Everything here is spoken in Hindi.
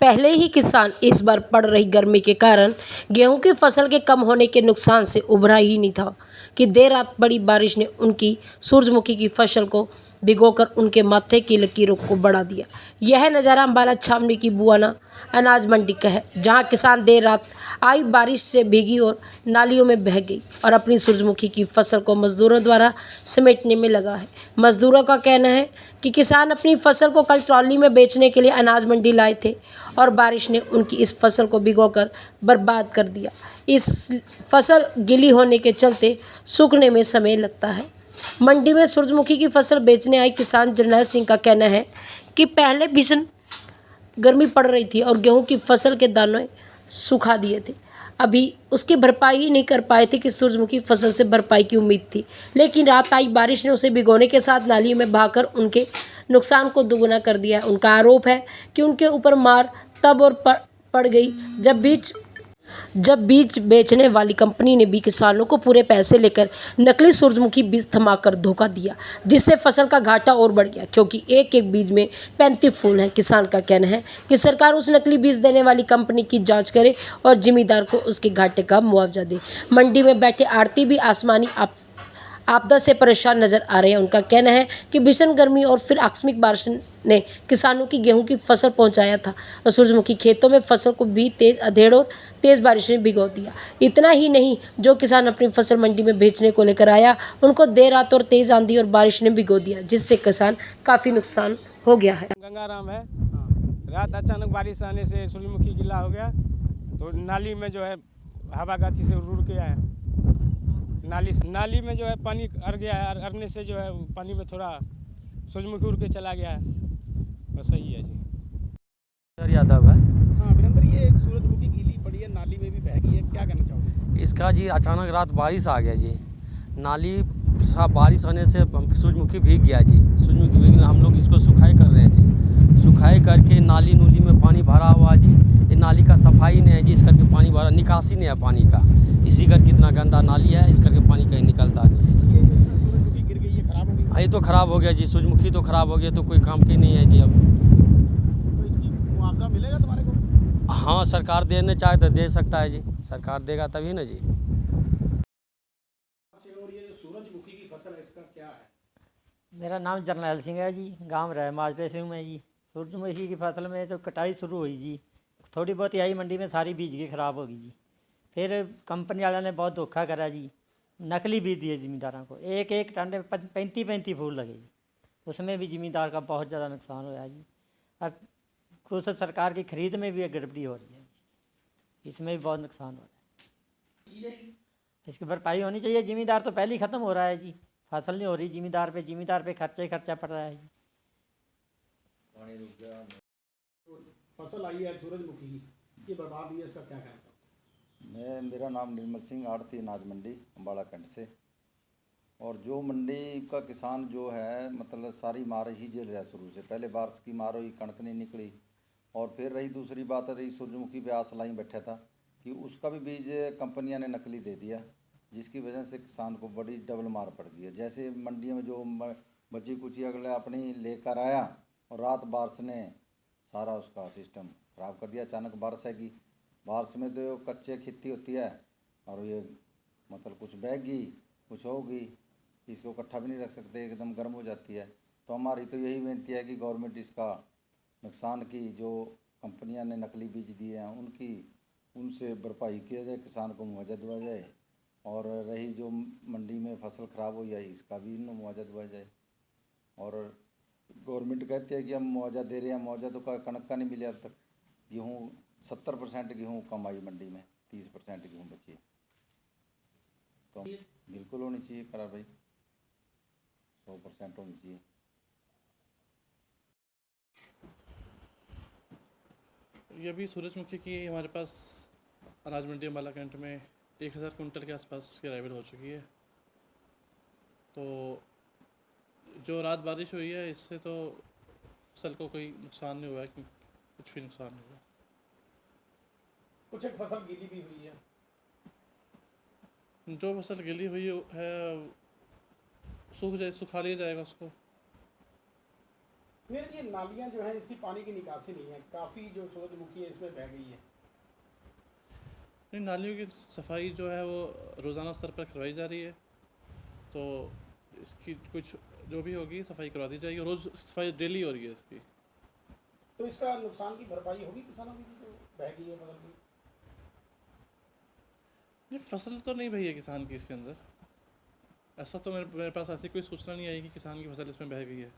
पहले ही किसान इस बार पड़ रही गर्मी के कारण गेहूं की फसल के कम होने के नुकसान से उभरा ही नहीं था कि देर रात बड़ी बारिश ने उनकी सूरजमुखी की फसल को भिगोकर उनके माथे की लकीरों को बढ़ा दिया। यह नज़ारा अम्बाला छावनी की बुआना अनाज मंडी का है, जहां किसान देर रात आई बारिश से भीगी और नालियों में बह गई और अपनी सूरजमुखी की फसल को मजदूरों द्वारा समेटने में लगा है। मजदूरों का कहना है कि किसान अपनी फसल को कल ट्रॉली में बेचने के लिए अनाज मंडी लाए थे और बारिश ने उनकी इस फसल को भिगोकर बर्बाद कर दिया। इस फसल गीली होने के चलते सूखने में समय लगता है। मंडी में सूरजमुखी की फसल बेचने आए किसान जरनैल सिंह का कहना है कि पहले भीषण गर्मी पड़ रही थी और गेहूं की फसल के दाने सुखा दिए थे। अभी उसकी भरपाई ही नहीं कर पाए थे कि सूरजमुखी फसल से भरपाई की उम्मीद थी, लेकिन रात आई बारिश ने उसे भिगोने के साथ नालियों में बहाकर उनके नुकसान को दुगुना कर दिया है। उनका आरोप है कि उनके ऊपर मार तब और पड़ गई जब बीज बेचने वाली कंपनी ने भी किसानों को पूरे पैसे लेकर नकली सूरजमुखी बीज थमाकर धोखा दिया, जिससे फसल का घाटा और बढ़ गया क्योंकि एक एक बीज में 35 फूल हैं। किसान का कहना है कि सरकार उस नकली बीज देने वाली कंपनी की जांच करे और जिम्मेदार को उसके घाटे का मुआवजा दे। मंडी में बैठे आड़ती भी आसमानी आपदा से परेशान नजर आ रहे हैं। उनका कहना है कि भीषण गर्मी और फिर आकस्मिक बारिश ने किसानों की गेहूं की फसल पहुंचाया था और सूरजमुखी खेतों में फसल को भी तेज अंधेड़ और तेज बारिश ने भिगो दिया। इतना ही नहीं, जो किसान अपनी फसल मंडी में बेचने को लेकर आया उनको देर रात और तेज आंधी और बारिश ने भिगो दिया, जिससे किसान काफी नुकसान हो गया है। गंगाराम है। रात अचानक बारिश आने से सूरजमुखी गीला हो गया तो नाली में जो है हवा गति से रुड़ गया है। नाली में जो है पानी अड़ गया है। अड़ने से जो है पानी में थोड़ा सूरजमुखी उड़ के चला गया है। बस सही है जी। यादव है। हाँ वीरेंद्र, ये सूरजमुखी गीली पड़ी है, नाली में भी बह गई है, क्या कहना चाहोगे? इसका जी अचानक रात बारिश आ गया जी, नाली बारिश होने से सूरजमुखी भीग गया जी। सूरजमुखी भीग, हम लोग इसको सुखाई कर रहे हैं जी। सुखाई करके नाली नूली में पानी भरा हुआ जी। ये नाली का सफाई नहीं है जी, इस करके पानी भरा, निकासी नहीं है पानी का। इसी करके इतना गंदा नाली है, इस करके पानी कहीं निकलता नहीं है जी। ये जो सूरजमुखी गिर गई, ये खराब हो गई? ये तो ख़राब हो गया जी, सूरजमुखी तो ख़राब हो गया, तो कोई काम की नहीं है जी अब। तो इसकी मुआवजा मिलेगा तुम्हारे को? हाँ, सरकार देने चाहे तो दे सकता है जी, सरकार देगा तभी ना जी। और ये जो सूरजमुखी की फसल है, इसका क्या है? मेरा नाम जरनैल सिंह है जी, गांव रहे माजरे से हूँ मैं जी। सूरजमुखी की फसल में जो कटाई शुरू हुई जी, थोड़ी बहुत आई मंडी में, सारी बीज की ख़राब हो गई जी। फिर कंपनी वाले ने बहुत धोखा करा जी, नकली बीज दिए ज़मींदारों को। एक एक टन में 35 फूल लगे जी, उसमें भी ज़मींदार का बहुत ज़्यादा नुकसान होया जी। और कुछ सरकार की खरीद में भी गड़बड़ी हो रही है, इसमें भी बहुत नुकसान हो रहा है। इसकी भरपाई होनी चाहिए। ज़मींदार तो पहले ही ख़त्म हो रहा है जी, फसल नहीं हो रही ज़मींदार पे खर्चा ही खर्चा पड़ रहा है जी। फसल आई है सूरजमुखी की, ये बर्बाद हुई है, इसका क्या कहना? मेरा नाम निर्मल सिंह, आड़ती अनाज मंडी अम्बाला कंड से। और जो मंडी का किसान जो है मतलब सारी मार ही झेल रहा है शुरू से। पहले बारिश की मार हुई, कणक नहीं निकली, और फिर रही दूसरी बात रही सूरजमुखी पे आस लाई बैठा था कि उसका भी बीज कंपनियां ने नकली दे दिया, जिसकी वजह से किसान को बड़ी डबल मार पड़ गई है। जैसे मंडियों में जो बची कुची अगले अपनी लेकर आया और रात बारिश ने सारा उसका सिस्टम ख़राब कर दिया। अचानक बारिश आएगी, बारिश में तो कच्चे खेती होती है और ये मतलब कुछ बहेगी कुछ होगी, इसको इकट्ठा भी नहीं रख सकते, एकदम गर्म हो जाती है। तो हमारी तो यही बेनती है कि गवर्नमेंट इसका नुकसान की जो कंपनियां ने नकली बीज दिए हैं उनसे भरपाई किया जाए, किसान को मुआवजा दिया जाए। और रही जो मंडी में फसल ख़राब हुई है, इसका भी मुआवजा दिया जाए। और गवर्नमेंट कहती है कि हम मुआवजा दे रहे हैं, मुआवजा तो कणक का नहीं मिले अब तक। गेहूँ 70% गेहूँ कम आई मंडी में, 30% गेहूँ बची है। तो बिल्कुल होनी चाहिए कार्रवाई, 100% होनी चाहिए। ये अभी सूरजमुखी की हमारे पास अनाज मंडी अम्बाला कैंट में 1000 कुंटल के आसपास की अराइवल हो चुकी है। तो जो रात बारिश हुई है, इससे तो फसल को कोई नुकसान नहीं हुआ है, कुछ भी नुकसान नहीं हुआ। कुछ एक फसल गीली भी हुई है। जो फसल गीली हुई है सुखा लिया जाएगा उसको। मेरे ये नालियाँ जो हैं इसकी पानी की निकासी नहीं है, काफ़ी जो सूरजमुखी है इसमें बह गई है। नहीं, नालियों की सफाई जो है वो रोज़ाना स्तर पर करवाई जा रही है, तो इसकी कुछ जो भी होगी सफाई करवा दी जाएगी। रोज़ सफाई डेली हो रही है इसकी। तो इसका नुकसान की भरपाई होगी किसानों की जो बह गई है फसल की? ये फसल तो नहीं बही है किसान की इसके अंदर, ऐसा तो मेरे पास ऐसी कोई सूचना नहीं आई कि किसान की फसल इसमें बह गई है।